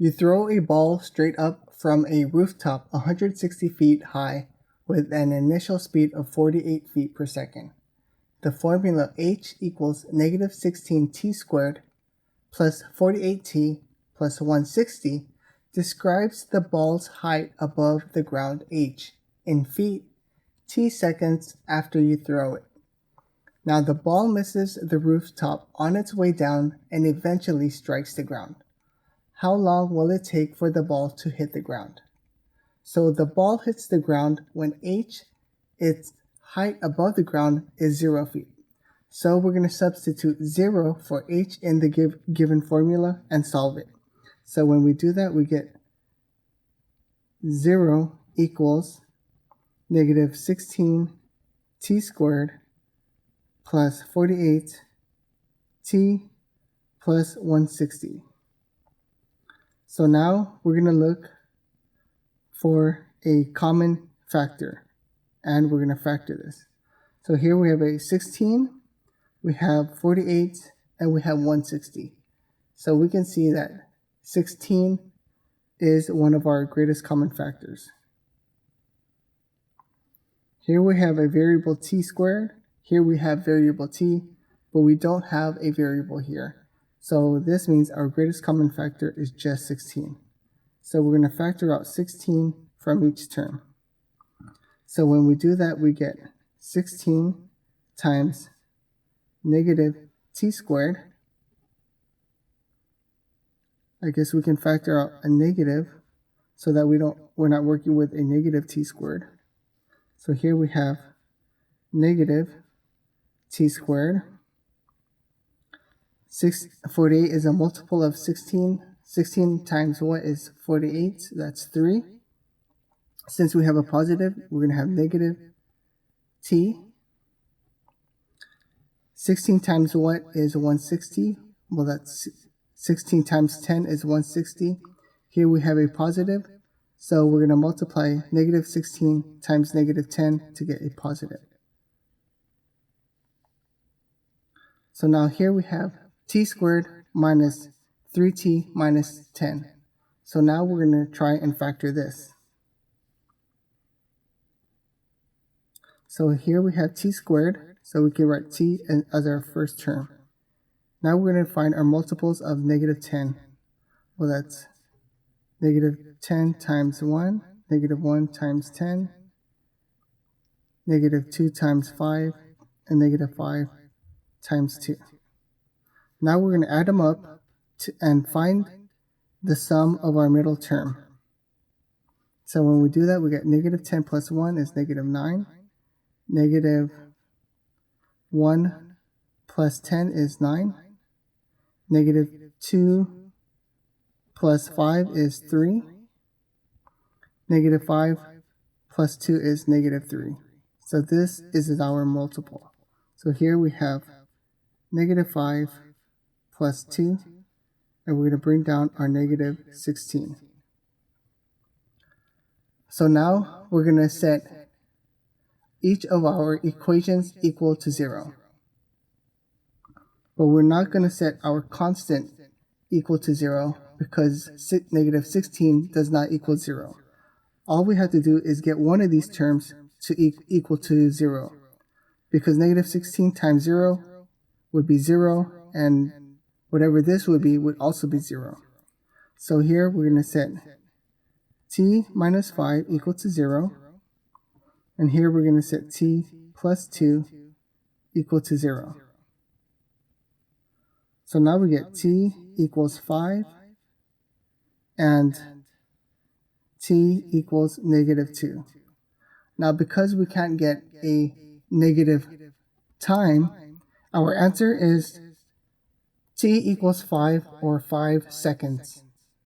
You throw a ball straight up from a rooftop 160 feet high with an initial speed of 48 feet per second. The formula h equals negative 16t squared plus 48t plus 160 describes the ball's height above the ground h in feet t seconds after you throw it. Now the ball misses the rooftop on its way down and eventually strikes the ground. How long will it take for the ball to hit the ground? So the ball hits the ground when h, its height above the ground, is 0 feet. So we're going to substitute 0 for h in the given formula and solve it. So when we do that, we get 0 equals negative 16t squared plus 48t plus 160. So now we're going to look for a common factor, and we're going to factor this. So here we have a 16, we have 48, and we have 160. So we can see that 16 is one of our greatest common factors. Here we have a variable t squared. Here we have variable t, but we don't have a variable here. So this means our greatest common factor is just 16. So we're going to factor out 16 from each term. So when we do that, we get 16 times negative t squared. I guess we can factor out a negative so that we're not working with a negative t squared. So here we have negative t squared. 48 is a multiple of 16. 16 times what is 48? That's 3. Since we have a positive, we're going to have negative t. 16 times what is 160? Well, that's 16 times 10 is 160. Here we have a positive, so we're going to multiply negative 16 times negative 10 to get a positive. So now here we have t squared minus 3t minus 10. So now we're going to try and factor this. So here we have t squared, so we can write t as our first term. Now we're going to find our multiples of negative 10. Well, that's negative 10 times 1, negative 1 times 10, negative 2 times 5, and negative 5 times 2. Now we're going to add them up and find the sum of our middle term. So when we do that, we get negative 10 plus 1 is negative 9. Negative 1 plus 10 is 9. Negative 2 plus 5 is 3. Negative 5 plus 2 is negative 3. So this is our multiple. So here we have negative 5 plus 2, and we're going to bring down our negative 16. So now we're going to set each of our equations equal to 0. But we're not going to set our constant equal to 0 because negative 16 does not equal 0. All we have to do is get one of these terms to equal to 0, because negative 16 times 0 would be 0, and whatever this would also be 0. So here we're going to set t minus 5 equal to 0, and here we're going to set t plus 2 equal to 0. So now we get t equals 5 and t equals negative 2. Now because we can't get a negative time, our answer is t equals 5 or 5 seconds.